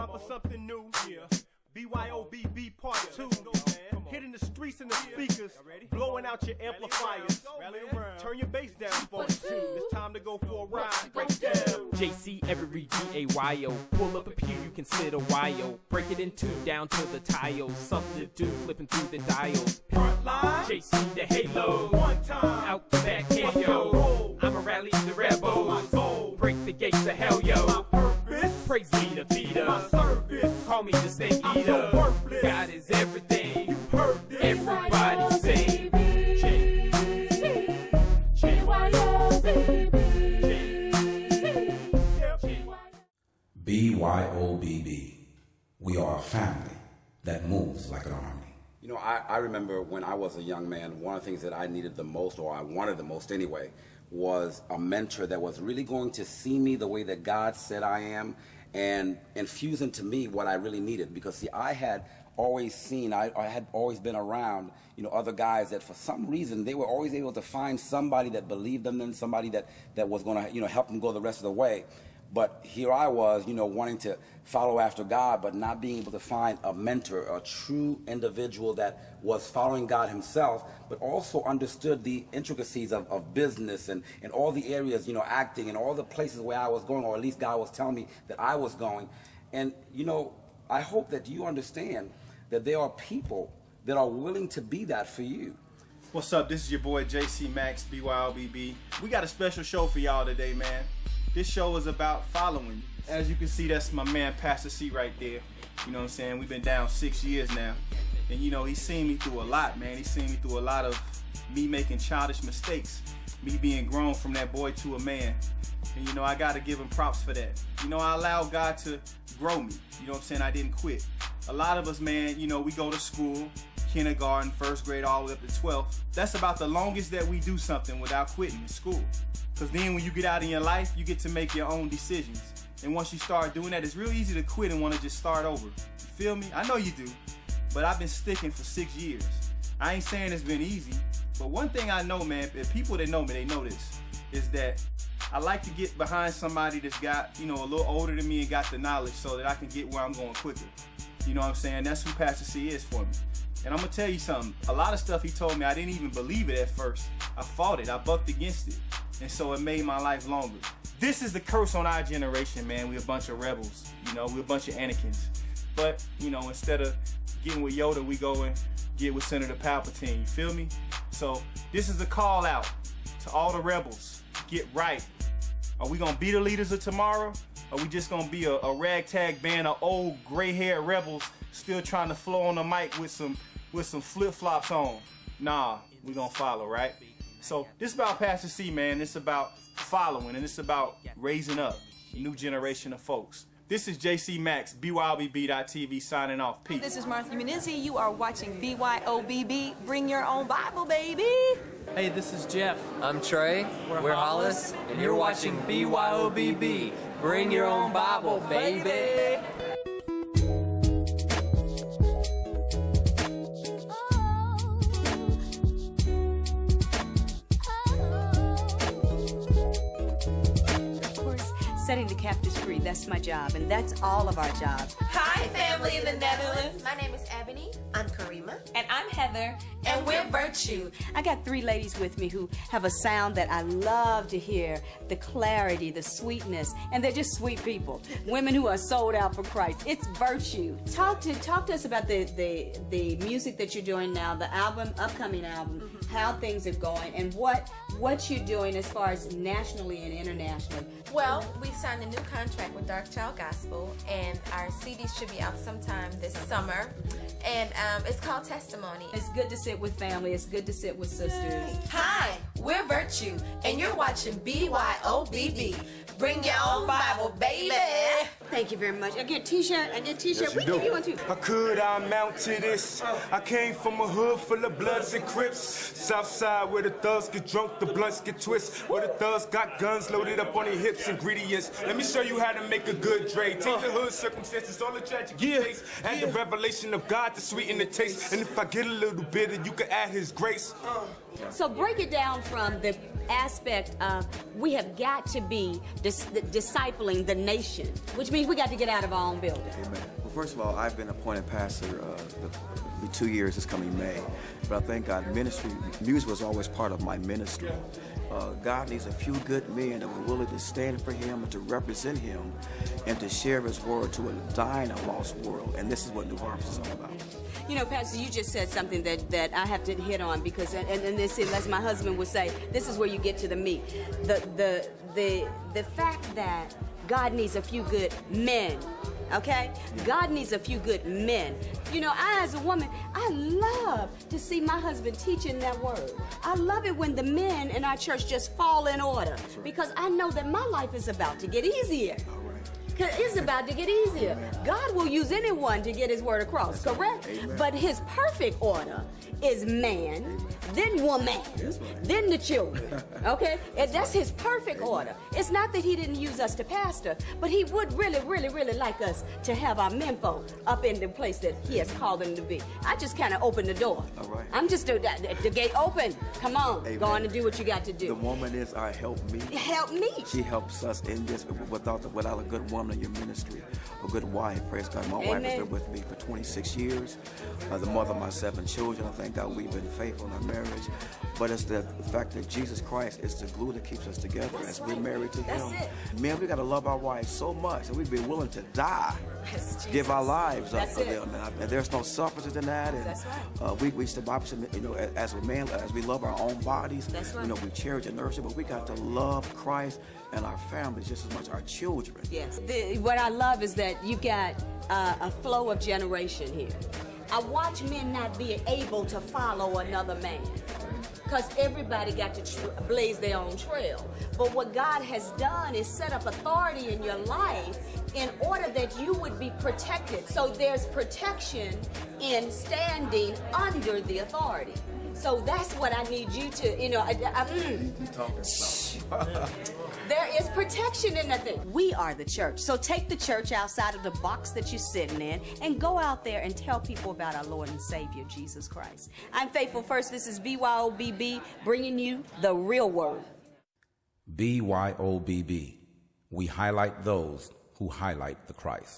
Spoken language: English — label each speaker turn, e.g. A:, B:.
A: time for something new. BYOBB Part 2. Hitting the streets and the speakers, blowing out your amplifiers. Turn your bass down, folks. It's time to go for a ride. Break down.
B: JC every G-A-Y-O. Pull up a pew, you can sit a while. Break it in two, down to the tiles. Something to do, flipping through the dials.
A: Frontline.
B: JC the Halo.
A: One time.
B: Out the back, hey yo. I'ma rally the rebels. Break the gates of hell, yo.
A: My purpose.
B: Praise be the feeder.
A: My service.
B: Call me the steak
A: I'm
B: eater.
A: so worthless.
B: God is everything.
A: You heard this.
B: Everybody say
C: BYOBB. We are a family that moves like an army.
D: You know, I remember when I was a young man, one of the things that I needed the most, or I wanted the most anyway, was a mentor that was really going to see me the way that God said I am and infuse into me what I really needed. Because, see, I had always seen, I had always been around, you know, other guys that for some reason they were always able to find somebody that believed them in, somebody that was going to, you know, help them go the rest of the way. But here I was, you know, wanting to follow after God, but not being able to find a mentor, a true individual that was following God himself, but also understood the intricacies of business and all the areas, you know, acting and all the places where I was going, or at least God was telling me that I was going. And, you know, I hope that you understand that there are people that are willing to be that for you.
E: What's up? This is your boy JC Max, BYOBB. We got a special show for y'all today, man. This show is about following. As you can see, that's my man Pastor C right there. You know what I'm saying? We've been down 6 years now. And you know, he's seen me through a lot, man. He's seen me through a lot of me making childish mistakes, me being grown from that boy to a man. And you know, I gotta give him props for that. You know, I allowed God to grow me. You know what I'm saying? I didn't quit. A lot of us, man, you know, we go to school, kindergarten, first grade, all the way up to 12th. That's about the longest that we do something without quitting in school. Because then when you get out in your life, you get to make your own decisions. And once you start doing that, it's real easy to quit and want to just start over. You feel me? I know you do. But I've been sticking for 6 years. I ain't saying it's been easy. But one thing I know, man, if people that know me, they know this, is that I like to get behind somebody that's got, you know, a little older than me and got the knowledge so that I can get where I'm going quicker. You know what I'm saying? That's who Pastor C is for me. And I'm going to tell you something. A lot of stuff he told me, I didn't even believe it at first. I fought it. I bucked against it. And so it made my life longer. This is the curse on our generation, man. We're a bunch of rebels. You know, we're a bunch of Anakins. But, you know, instead of getting with Yoda, we go and get with Senator Palpatine. You feel me? So this is a call out to all the rebels. Get right. Are we going to be the leaders of tomorrow? Or are we just going to be a ragtag band of old gray-haired rebels still trying to flow on the mic with some flip-flops on? Nah, we going to follow, right? So this is about Pastor C, man. It's about following, and it's about raising up a new generation of folks. This is JC Max, BYOBB.TV, signing off. Peace.
F: This is Martha Munizzi. You are watching BYOBB. Bring your own Bible, baby.
G: Hey, this is Jeff.
H: I'm Trey. We're Hollis, and you're watching BYOBB. Bring your own Bible, baby.
I: Setting the captives free, that's my job, and that's all of our jobs.
F: Hi, family in the Netherlands.
J: My name is Ebony. I'm Karima.
F: And I'm Heather.
J: And we're Virtue.
I: I got 3 ladies with me who have a sound that I love to hear, the clarity, the sweetness, and they're just sweet people. Women who are sold out for Christ. It's Virtue. Talk to us about the music that you're doing now, the upcoming album, how things are going, and what you're doing as far as nationally and internationally.
J: Well, we signed a new contract with Dark Child Gospel, and our CD should be out sometime this summer. And it's called Testimony.
I: It's good to sit with family. It's good to sit with sisters.
J: Hi, we're Virtue, and you're watching BYOBB. Bring your own Bible, baby.
I: Thank you very much. I get a t-shirt.
E: Yes,
I: What give you one too?
E: How could I amount to this? I came from a hood full of Bloods and Crips. Southside where the thugs get drunk, the blunts get twisted. Where the thugs got guns loaded up on their hips, ingredients. Let me show you how to make a good Dre. Take the hood circumstances, all the tragic mistakes. Add the revelation of God to sweeten the taste. And if I get a little bitter, you can add his grace.
I: So break it down from the aspect of we have got to be discipling the nation, which means mean, we got to get out of our own building.
K: Amen. Well, first of all, I've been appointed pastor it'll be 2 years this coming May. But I thank God, music was always part of my ministry. God needs a few good men that were willing to stand for him and to represent him and to share his word to a dying and lost world. And this is what New Harvest is all about.
I: You know, Pastor, you just said something that I have to hit on because, and this is, as my husband would say, this is where you get to the meat. The fact that God needs a few good men, okay? God needs a few good men. You know, I, as a woman, I love to see my husband teaching that word. I love it when the men in our church just fall in order because I know that my life is about to get easier. It's about to get easier. God will use anyone to get his word across, correct? But his perfect order is man, then woman, then the children, okay? And that's his perfect order. It's not that he didn't use us to pastor, but he would really, really, really like us to have our menfolk up in the place that he has called them to be. I just kind of opened the door.
K: All right.
I: I'm just, the gate open. Come on, go on and do what you got to do.
K: The woman is our helpmeet.
I: Help me.
K: She helps us in this. Without a good woman in your ministry, a good wife, praise God. My wife has been with me for 26 years. The mother of my 7 children. I thank God we've been faithful in our marriage. But it's the fact that Jesus Christ is the glue that keeps us together as we're married to him. Man, we got to love our wives so much and we'd be willing to die, give our lives up for them. And there's no selfishness in that. And we the Bible said, you know, as a man, as we love our own bodies, you know, we cherish and nurture, but we got to love Christ and our families just as much our children.
I: Yes. What I love is that you got a flow of generation here. I watch men not being able to follow another man because everybody got to blaze their own trail. But what God has done is set up authority in your life in order that you would be protected. So there's protection in standing under the authority. So that's what I need you to, you know, there is protection in that thing. We are the church. So take the church outside of the box that you're sitting in and go out there and tell people about our Lord and Savior, Jesus Christ. I'm Faithful First. This is BYOBB bringing you the real word.
C: BYOBB. We highlight those who highlight the Christ.